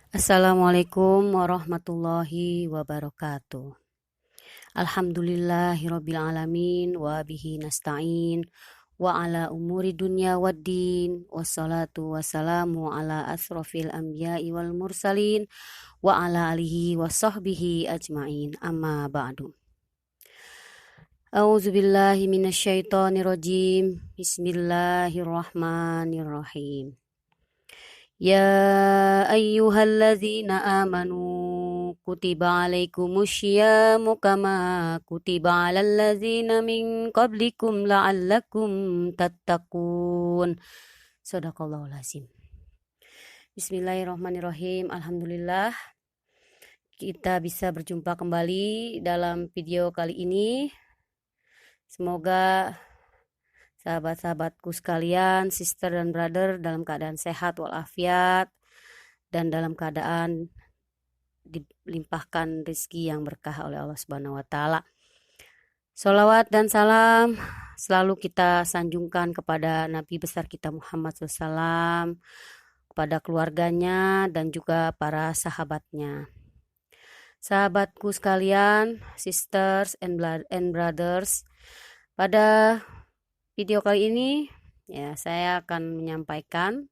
Assalamualaikum warahmatullahi wabarakatuh. Alhamdulillahirabbil alamin wa bihi nasta'in wa ala umuri dunya waddin wassalatu wassalamu ala asrofil anbiya'i wal mursalin wa ala alihi wa sahbihi ajmain amma ba'du. A'udzubillahi minasyaitonirrajim. Bismillahirrahmanirrahim. Ya ayyuhalladzina amanu kutiba alaikumusyamu kama kutiba alal ladzina min qablikum la'allakum tattaqun. Shadaqallahul azim. Bismillahirrahmanirrahim. Alhamdulillah kita bisa berjumpa kembali dalam video kali ini. Semoga sahabat-sahabatku sekalian, sister dan brother dalam keadaan sehat walafiat dan dalam keadaan dilimpahkan rezeki yang berkah oleh Allah Subhanahu wa taala. Sholawat dan salam selalu kita sanjungkan kepada Nabi besar kita Muhammad SAW, kepada keluarganya dan juga para sahabatnya. Sahabatku sekalian, sisters and brothers, pada video kali ini ya saya akan menyampaikan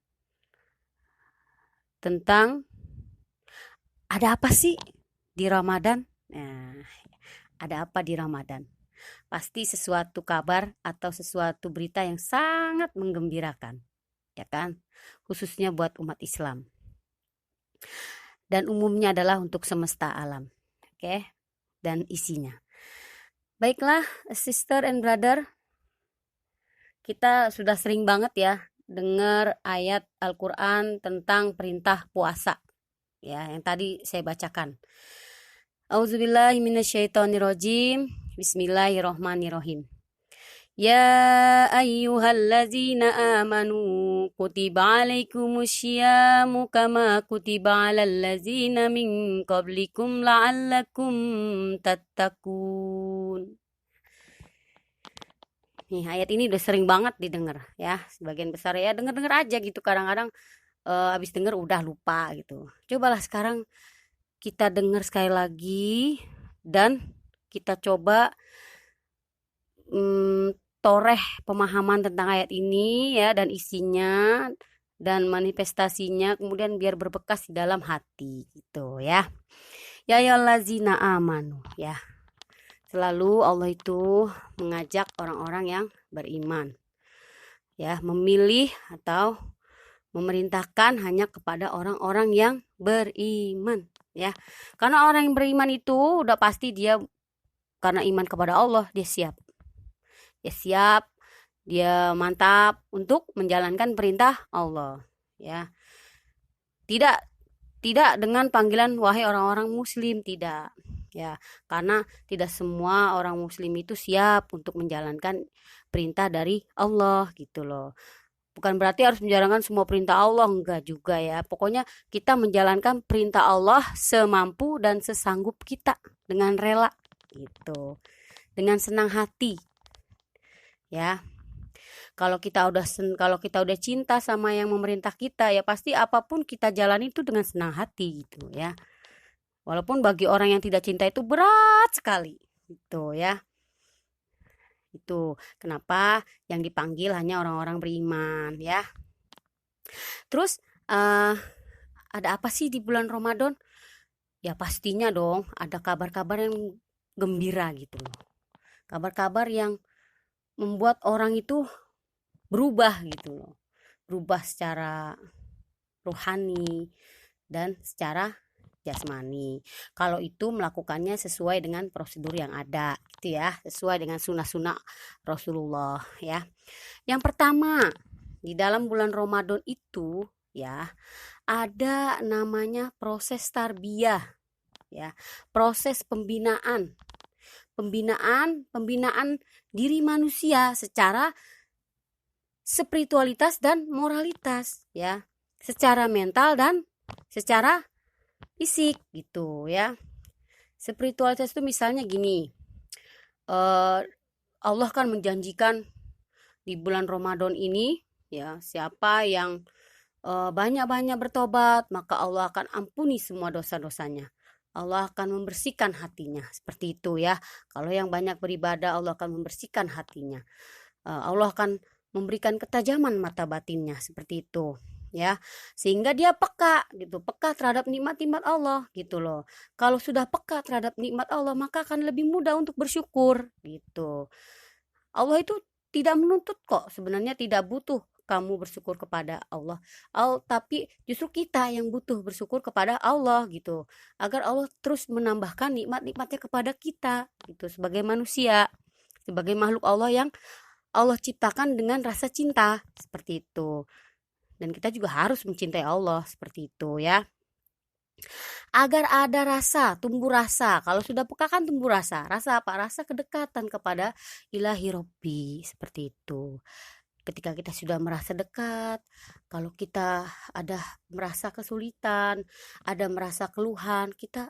tentang ada apa sih di Ramadan. Nah, ada apa di Ramadan? Pasti sesuatu kabar atau sesuatu berita yang sangat menggembirakan, ya kan? Khususnya buat umat Islam. Dan umumnya adalah untuk semesta alam. Oke? Dan isinya. Baiklah, sister and brother, kita sudah sering banget ya dengar ayat Al-Quran tentang perintah puasa. Ya, yang tadi saya bacakan. Auzubillahi minasyaitonirrajim. Bismillahirrahmanirrahim. Ya ayyuhallazina amanu kutiba alaikumusyamu kama kutiba alal ladzina min qablikum la'allakum tattaqun. Nih, ayat ini udah sering banget didengar ya, sebagian besar ya denger-denger aja gitu, kadang-kadang habis denger udah lupa gitu. Cobalah sekarang kita dengar sekali lagi dan kita coba toreh pemahaman tentang ayat ini ya, dan isinya dan manifestasinya, kemudian biar berbekas di dalam hati gitu ya. Ya ayyuhallazina amanu ya. Selalu Allah itu mengajak orang-orang yang beriman ya, memilih atau memerintahkan hanya kepada orang-orang yang beriman ya. Karena orang yang beriman itu udah pasti dia karena iman kepada Allah dia siap. Dia siap, dia mantap untuk menjalankan perintah Allah ya. Tidak dengan panggilan wahai orang-orang muslim, tidak. Ya, karena tidak semua orang muslim itu siap untuk menjalankan perintah dari Allah gitu loh. Bukan berarti harus menjalankan semua perintah Allah, enggak juga ya. Pokoknya kita menjalankan perintah Allah semampu dan sesanggup kita dengan rela gitu. Dengan senang hati. Ya. Kalau kita udah cinta sama yang memerintah kita, ya pasti apapun kita jalani itu dengan senang hati gitu ya. Walaupun bagi orang yang tidak cinta itu berat sekali gitu ya. Itu kenapa yang dipanggil hanya orang-orang beriman ya. Terus ada apa sih di bulan Ramadan? Ya pastinya dong ada kabar-kabar yang gembira gitu loh. Kabar-kabar yang membuat orang itu berubah gitu loh. Berubah secara rohani dan secara jasmani. Kalau itu melakukannya sesuai dengan prosedur yang ada gitu ya, sesuai dengan sunnah-sunnah Rasulullah ya. Yang pertama, di dalam bulan Ramadan itu ya ada namanya proses tarbiyah ya, proses pembinaan diri manusia secara spiritualitas dan moralitas ya, secara mental dan secara fisik gitu ya. Spiritualitas itu misalnya gini, Allah kan menjanjikan di bulan Ramadan ini ya, siapa yang banyak-banyak bertobat, maka Allah akan ampuni semua dosa-dosanya. Allah akan membersihkan hatinya, seperti itu ya. Kalau yang banyak beribadah, Allah akan membersihkan hatinya. Allah akan memberikan ketajaman mata batinnya, seperti itu ya, sehingga dia peka gitu, peka terhadap nikmat-nikmat Allah gitu loh. Kalau sudah peka terhadap nikmat Allah, maka akan lebih mudah untuk bersyukur gitu. Allah itu tidak menuntut kok, sebenarnya tidak butuh kamu bersyukur kepada Allah. Tapi justru kita yang butuh bersyukur kepada Allah gitu. Agar Allah terus menambahkan nikmat-nikmatnya kepada kita gitu, sebagai manusia, sebagai makhluk Allah yang Allah ciptakan dengan rasa cinta, seperti itu. Dan kita juga harus mencintai Allah, seperti itu ya. Agar ada rasa, tumbuh rasa. Kalau sudah peka kan tumbuh rasa. Rasa apa? Rasa kedekatan kepada ilahi Robbi, seperti itu. Ketika kita sudah merasa dekat, kalau kita ada merasa kesulitan, ada merasa keluhan, kita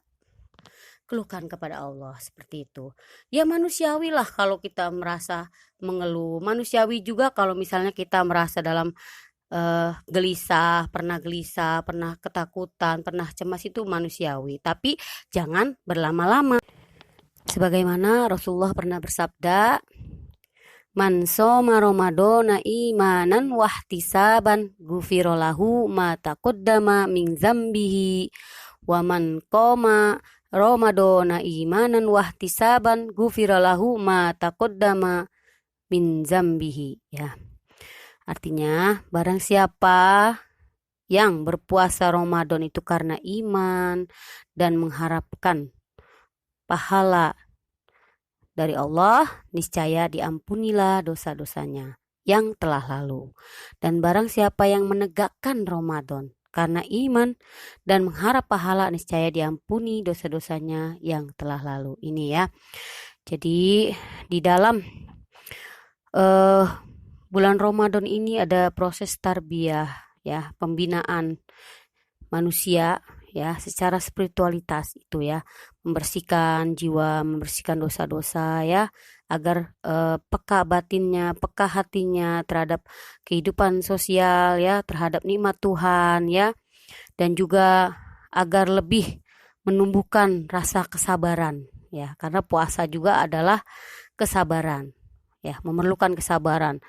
keluhkan kepada Allah, seperti itu. Ya manusiawi lah kalau kita merasa mengeluh. Manusiawi juga kalau misalnya kita merasa dalam gelisah, pernah ketakutan, pernah cemas, itu manusiawi. Tapi jangan berlama-lama. Sebagaimana Rasulullah pernah bersabda, "Man shoma Ramadana imanan wahtisaban ghufira lahu ma taqaddama min dzambihi wa man qama Ramadana imanan wahtisaban ghufira lahu ma taqaddama min dzambihi." Ya. Artinya, barang siapa yang berpuasa Ramadan itu karena iman dan mengharapkan pahala dari Allah, niscaya diampunilah dosa-dosanya yang telah lalu. Dan barang siapa yang menegakkan Ramadan karena iman dan mengharap pahala, niscaya diampuni dosa-dosanya yang telah lalu. Ini ya. Jadi di dalam bulan Ramadan ini ada proses tarbiyah ya, pembinaan manusia ya secara spiritualitas itu ya, membersihkan jiwa, membersihkan dosa-dosa ya, agar peka batinnya, peka hatinya terhadap kehidupan sosial ya, terhadap nikmat Tuhan ya, dan juga agar lebih menumbuhkan rasa kesabaran ya, karena puasa juga adalah kesabaran ya, memerlukan kesabaran.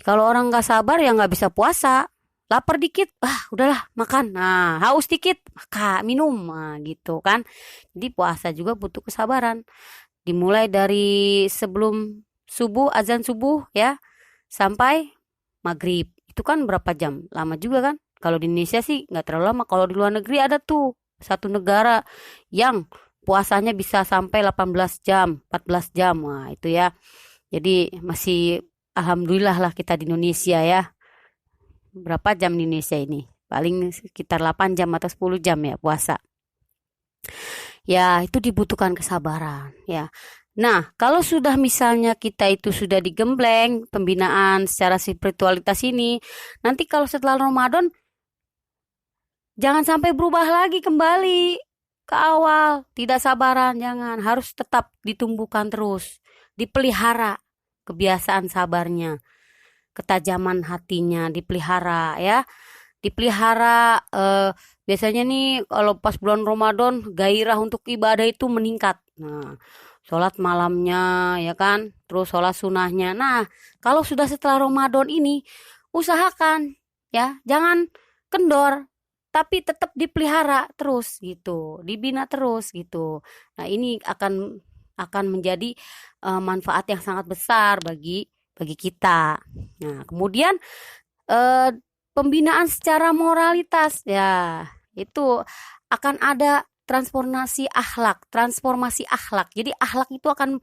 Kalau orang nggak sabar ya nggak bisa puasa. Lapar dikit, udahlah makan. Nah, haus dikit, minum, gitu kan. Jadi puasa juga butuh kesabaran. Dimulai dari sebelum subuh, azan subuh ya, sampai maghrib. Itu kan berapa jam? Lama juga kan? Kalau di Indonesia sih nggak terlalu lama. Kalau di luar negeri ada tuh satu negara yang puasanya bisa sampai 18 jam, 14 jam. Wah, itu ya. Jadi masih alhamdulillah lah kita di Indonesia ya. Berapa jam di Indonesia ini? Paling sekitar 8 jam atau 10 jam ya puasa. Ya, itu dibutuhkan kesabaran ya. Nah, kalau sudah misalnya kita itu sudah digembleng pembinaan secara spiritualitas ini, nanti kalau setelah Ramadan jangan sampai berubah lagi kembali ke awal. Tidak sabaran, jangan. Harus tetap ditumbuhkan terus, dipelihara kebiasaan sabarnya, ketajaman hatinya dipelihara ya, dipelihara. Biasanya nih kalau pas bulan Ramadan gairah untuk ibadah itu meningkat. Nah, sholat malamnya ya kan, terus sholat sunahnya. Nah, kalau sudah setelah Ramadan ini usahakan ya, jangan kendor, tapi tetap dipelihara terus gitu, dibina terus gitu. Nah, ini akan menjadi manfaat yang sangat besar bagi kita. Nah, kemudian pembinaan secara moralitas ya, itu akan ada transformasi akhlak. Jadi akhlak itu akan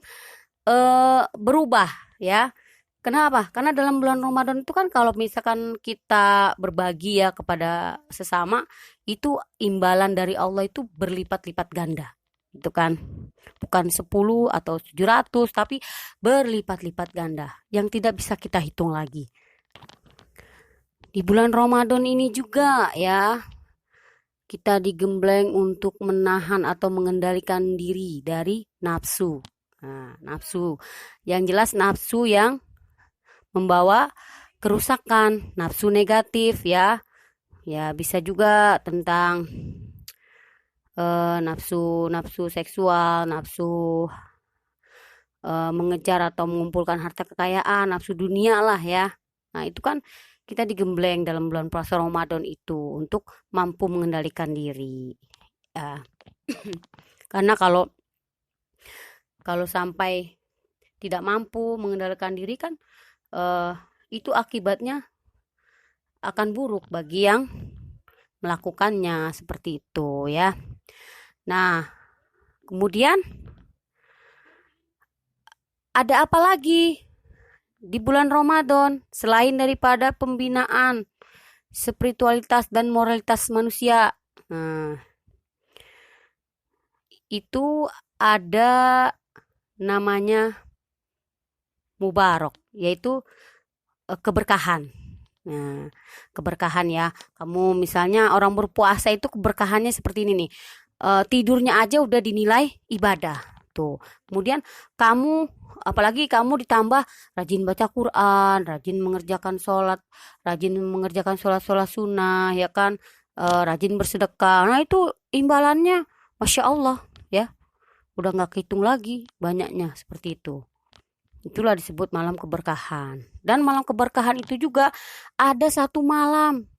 berubah ya. Kenapa? Karena dalam bulan Ramadan itu kan kalau misalkan kita berbagi ya kepada sesama, itu imbalan dari Allah itu berlipat-lipat ganda. Itu kan bukan 10 atau 700, tapi berlipat-lipat ganda yang tidak bisa kita hitung lagi. Di bulan Ramadan ini juga ya, kita digembleng untuk menahan atau mengendalikan diri dari nafsu. Nah, nafsu yang jelas, nafsu yang membawa kerusakan, nafsu negatif ya, Ya, bisa juga tentang nafsu seksual, nafsu mengejar atau mengumpulkan harta kekayaan, nafsu dunia lah ya. Nah, itu kan kita digembleng dalam bulan puasa Ramadan itu untuk mampu mengendalikan diri. Ya. Karena kalau sampai tidak mampu mengendalikan diri kan eh, itu akibatnya akan buruk bagi yang melakukannya seperti itu ya. Nah, kemudian ada apa lagi di bulan Ramadan selain daripada pembinaan spiritualitas dan moralitas manusia? Nah, itu ada namanya mubarok, yaitu keberkahan. Nah, keberkahan ya. Kamu misalnya orang berpuasa itu keberkahannya seperti ini nih. Tidurnya aja udah dinilai ibadah. Tuh. Kemudian kamu apalagi kamu ditambah rajin baca Quran, rajin mengerjakan sholat-sholat sunnah, ya kan, rajin bersedekah. Nah itu imbalannya, masya Allah, ya, udah nggak kehitung lagi banyaknya seperti itu. Itulah disebut malam keberkahan. Dan malam keberkahan itu juga ada satu malam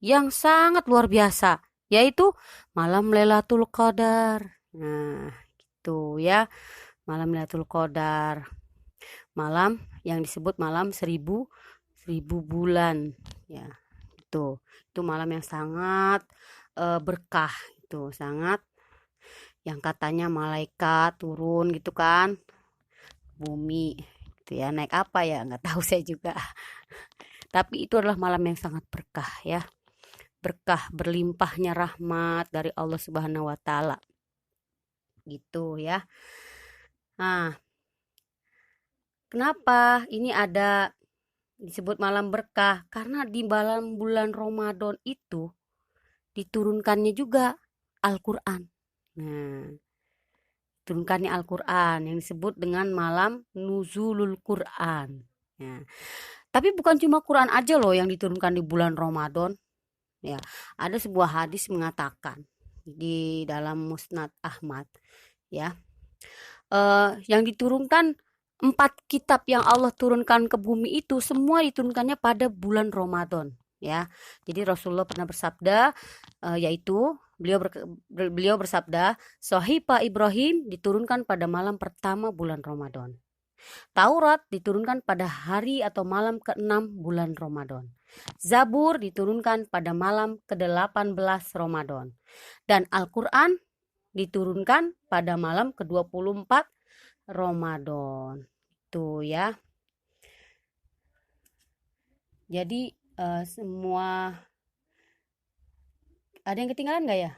yang sangat luar biasa, yaitu malam Lailatul Qadar. Nah, gitu ya. Malam Lailatul Qadar. Malam yang disebut malam seribu bulan. Ya, itu malam yang sangat berkah. Itu sangat yang katanya malaikat turun gitu kan bumi gitu ya, naik apa ya nggak tahu saya juga, tapi itu adalah malam yang sangat berkah ya, berkah berlimpahnya rahmat dari Allah Subhanahu wa taala gitu ya. Nah, kenapa ini ada disebut malam berkah? Karena di dalam bulan Ramadan itu diturunkannya juga Al-Qur'an. Nah, turunkannya Al-Qur'an yang disebut dengan malam nuzulul Qur'an. Ya. Tapi bukan cuma Quran aja loh yang diturunkan di bulan Ramadan. Ya, ada sebuah hadis mengatakan di dalam Musnad Ahmad, ya, yang diturunkan 4 kitab yang Allah turunkan ke bumi itu semua diturunkannya pada bulan Ramadan, ya. Jadi Rasulullah pernah bersabda, yaitu beliau bersabda, Sohipa Ibrahim diturunkan pada malam pertama bulan Ramadan. Taurat diturunkan pada hari atau malam ke-6 bulan Ramadan. Zabur diturunkan pada malam ke-18 Ramadan. Dan Al-Quran diturunkan pada malam ke-24 Ramadan. Itu ya. Jadi semua ada yang ketinggalan gak ya?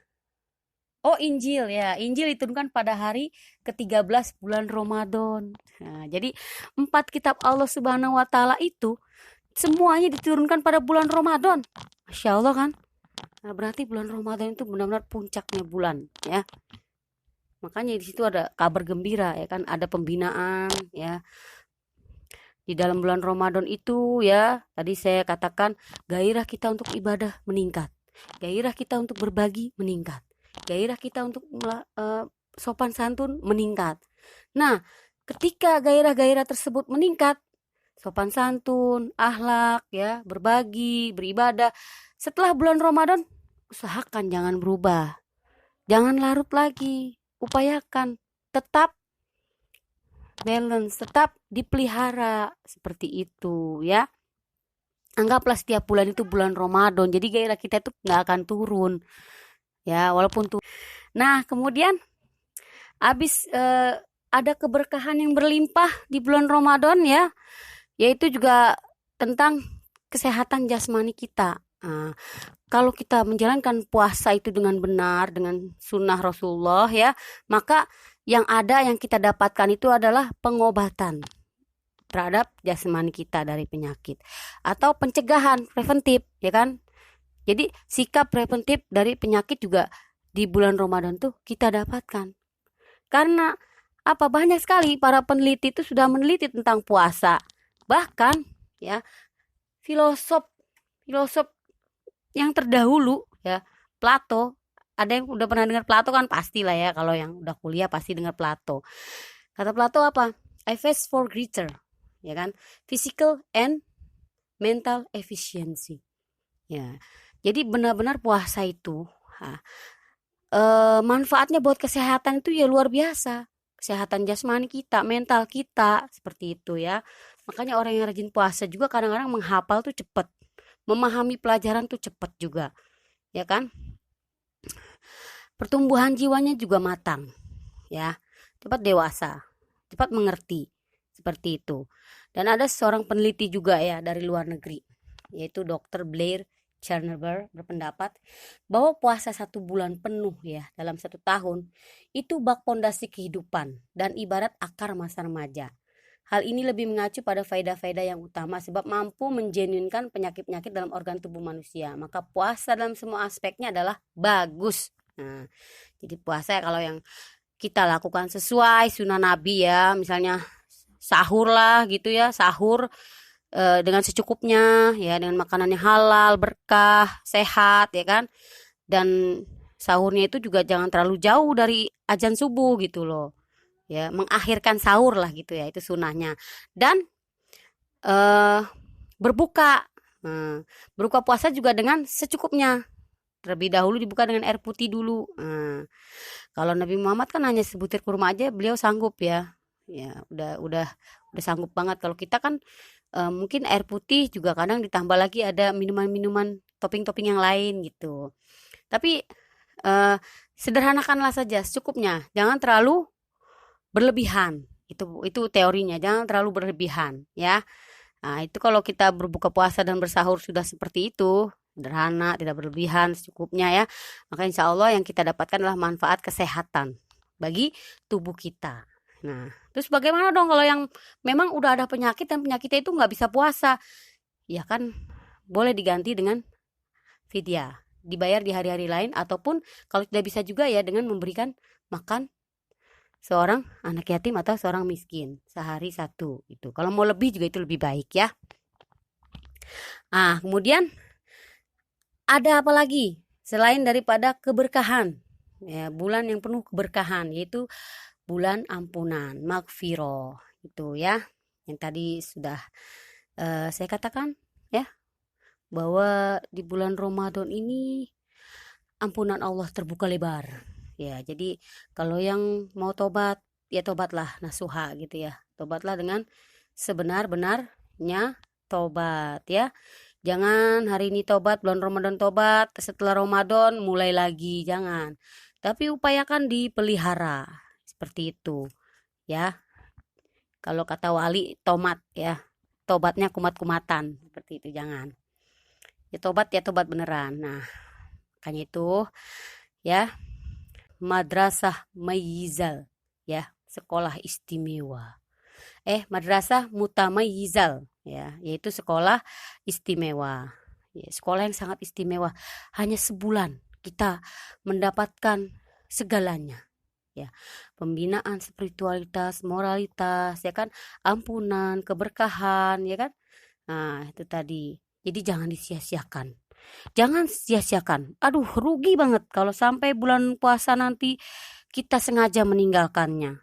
Oh, Injil ya. Injil diturunkan pada hari ke-13 bulan Ramadan. Nah, jadi 4 kitab Allah Subhanahu wa taala itu semuanya diturunkan pada bulan Ramadan. Masya Allah kan? Nah, berarti bulan Ramadan itu benar-benar puncaknya bulan ya. Makanya di situ ada kabar gembira ya kan, ada pembinaan ya. Di dalam bulan Ramadan itu ya, tadi saya katakan gairah kita untuk ibadah meningkat. Gairah kita untuk berbagi meningkat. Gairah kita untuk sopan santun meningkat. Nah, ketika gairah-gairah tersebut meningkat, sopan santun, akhlak ya, berbagi, beribadah, setelah bulan Ramadan usahakan jangan berubah. Jangan larut lagi. Upayakan tetap balance, tetap dipelihara seperti itu ya. Anggaplah setiap bulan itu bulan Ramadan. Jadi gairah kita itu nggak akan turun. Ya, walaupun tuh. Nah, kemudian habis ada keberkahan yang berlimpah di bulan Ramadan ya, yaitu juga tentang kesehatan jasmani kita. Nah, kalau kita menjalankan puasa itu dengan benar, dengan sunnah Rasulullah ya, maka yang kita dapatkan itu adalah pengobatan terhadap jasmani kita dari penyakit atau pencegahan preventif ya kan. Jadi sikap preventif dari penyakit juga di bulan Ramadan tuh kita dapatkan. Karena apa, banyak sekali para peneliti itu sudah meneliti tentang puasa. Bahkan ya filosof yang terdahulu ya, Plato. Ada yang udah pernah dengar Plato kan, pastilah ya, kalau yang udah kuliah pasti dengar Plato. Kata Plato apa? I fast for greater, ya kan? Physical and mental efficiency. Ya. Jadi benar-benar puasa itu manfaatnya buat kesehatan itu ya luar biasa. Kesehatan jasmani kita, mental kita, seperti itu ya. Makanya orang yang rajin puasa juga kadang-kadang menghafal tuh cepet, memahami pelajaran tuh cepet juga, ya kan? Pertumbuhan jiwanya juga matang, ya, cepat dewasa, cepat mengerti, seperti itu. Dan ada seorang peneliti juga ya dari luar negeri, yaitu Dr. Blair Cherneber, berpendapat bahwa puasa 1 bulan penuh ya dalam 1 tahun itu bak pondasi kehidupan dan ibarat akar masa remaja. Hal ini lebih mengacu pada faedah-faedah yang utama sebab mampu menjenuinkan penyakit-penyakit dalam organ tubuh manusia. Maka puasa dalam semua aspeknya adalah bagus. Nah, jadi puasa ya kalau yang kita lakukan sesuai sunnah Nabi ya, misalnya sahur lah gitu ya, sahur dengan secukupnya ya, dengan makanan yang halal, berkah, sehat ya kan. Dan sahurnya itu juga jangan terlalu jauh dari azan subuh gitu loh. Ya, mengakhirkan sahur lah gitu ya, itu sunnahnya. Dan berbuka. Berbuka puasa juga dengan secukupnya. Terlebih dahulu dibuka dengan air putih dulu. Kalau Nabi Muhammad kan hanya sebutir kurma aja beliau sanggup ya. Ya, udah sanggup banget. Kalau kita kan mungkin air putih juga kadang ditambah lagi ada minuman-minuman topping-topping yang lain gitu. Tapi sederhanakanlah saja secukupnya. Jangan terlalu berlebihan. Itu teorinya, jangan terlalu berlebihan ya. Nah, itu kalau kita berbuka puasa dan bersahur sudah seperti itu, sederhana, tidak berlebihan, secukupnya ya. Maka insya Allah yang kita dapatkan adalah manfaat kesehatan bagi tubuh kita. Nah, terus bagaimana dong kalau yang memang udah ada penyakit dan penyakitnya itu nggak bisa puasa? Ya kan, boleh diganti dengan fidyah, dibayar di hari-hari lain, ataupun kalau tidak bisa juga ya dengan memberikan makan seorang anak yatim atau seorang miskin sehari 1 gitu. Kalau mau lebih juga itu lebih baik ya. Kemudian ada apa lagi selain daripada keberkahan ya, bulan yang penuh keberkahan, yaitu bulan ampunan, magfirah itu ya, yang tadi sudah saya katakan ya, bahwa di bulan Ramadan ini ampunan Allah terbuka lebar ya. Jadi kalau yang mau tobat ya tobatlah nasuha gitu ya, tobatlah dengan sebenar-benarnya tobat ya. Jangan hari ini tobat, bulan Ramadan tobat, setelah Ramadan mulai lagi, jangan. Tapi upayakan dipelihara seperti itu ya. Kalau kata wali tomat ya, tobatnya kumat-kumatan seperti itu, jangan. Ya tobat beneran. Nah, makanya itu ya, madrasah mayizal ya, sekolah istimewa. Madrasah mutamayizal ya, yaitu sekolah istimewa. Ya, sekolah yang sangat istimewa. Hanya sebulan kita mendapatkan segalanya. Ya, pembinaan spiritualitas, moralitas, ya kan, ampunan, keberkahan, ya kan. Nah, itu tadi. Jadi jangan disia-siakan. Jangan sia-siakan. Aduh, rugi banget kalau sampai bulan puasa nanti kita sengaja meninggalkannya.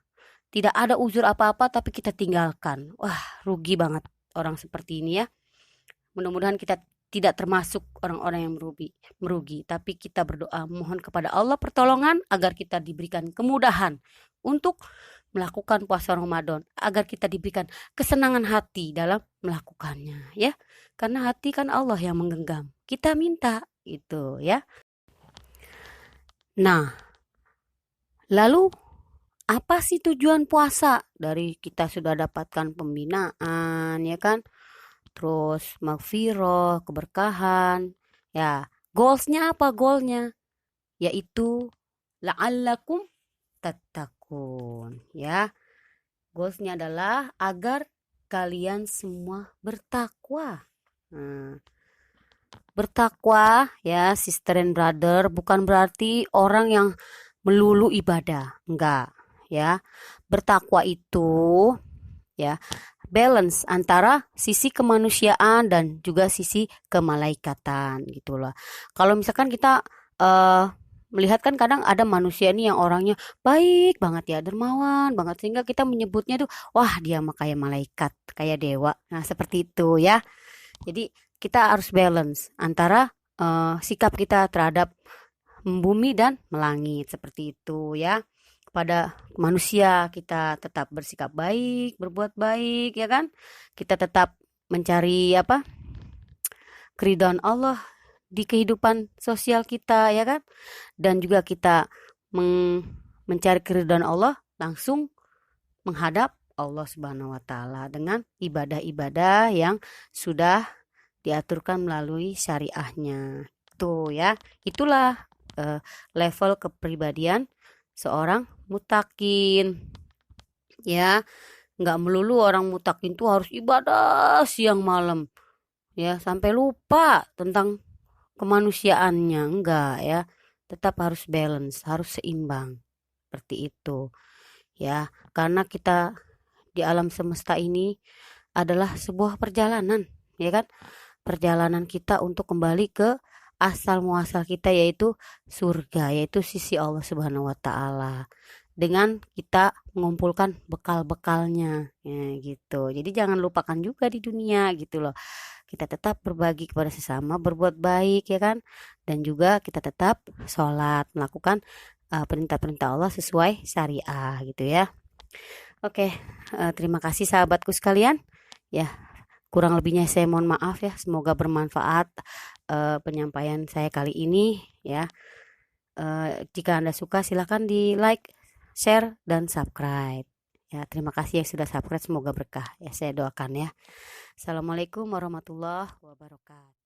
Tidak ada uzur apa-apa tapi kita tinggalkan. Wah, rugi banget orang seperti ini ya. Mudah-mudahan kita tidak termasuk orang-orang yang merugi, tapi kita berdoa mohon kepada Allah pertolongan agar kita diberikan kemudahan untuk melakukan puasa Ramadan, agar kita diberikan kesenangan hati dalam melakukannya ya. Karena hati kan Allah yang menggenggam. Kita minta itu ya. Nah, lalu apa sih tujuan puasa? Dari kita sudah dapatkan pembinaan ya kan, terus magfirah, keberkahan ya. Goalsnya apa? Goalnya yaitu la'allakum tattaqun ya. Goalsnya adalah agar kalian semua bertakwa. Bertakwa ya, sister and brother, bukan berarti orang yang melulu ibadah, enggak ya. Bertakwa itu ya balance antara sisi kemanusiaan dan juga sisi kemalaikatan gitu loh. Kalau misalkan kita melihat kan kadang ada manusia nih yang orangnya baik banget ya, dermawan banget sehingga kita menyebutnya tuh wah dia mah kayak malaikat, kayak dewa. Nah, seperti itu ya. Jadi kita harus balance antara sikap kita terhadap bumi dan melangit seperti itu ya. Kepada manusia kita tetap bersikap baik, berbuat baik ya kan? Kita tetap mencari apa? Keridhaan Allah di kehidupan sosial kita ya kan? Dan juga kita mencari keridhaan Allah langsung menghadap Allah Subhanahu wa taala dengan ibadah-ibadah yang sudah diaturkan melalui syariahnya. Tuh ya. Itulah level kepribadian seorang mutakin. Ya, nggak melulu orang mutakin tuh harus ibadah siang malam. Ya, sampai lupa tentang kemanusiaannya. Enggak ya. Tetap harus balance, harus seimbang. Seperti itu. Ya, karena kita di alam semesta ini adalah sebuah perjalanan, ya kan? Perjalanan kita untuk kembali ke asal muasal kita yaitu surga, yaitu sisi Allah Subhanahu wa taala. Dengan kita mengumpulkan bekal-bekalnya, ya gitu. Jadi jangan lupakan juga di dunia gitu loh. Kita tetap berbagi kepada sesama, berbuat baik ya kan? Dan juga kita tetap sholat, melakukan perintah-perintah Allah sesuai syariah gitu ya. Oke, terima kasih sahabatku sekalian. Ya, kurang lebihnya saya mohon maaf ya. Semoga bermanfaat penyampaian saya kali ini ya. Jika Anda suka silahkan di like, share, dan subscribe. Ya, terima kasih yang sudah subscribe. Semoga berkah ya. Saya doakan ya. Assalamualaikum warahmatullahi wabarakatuh.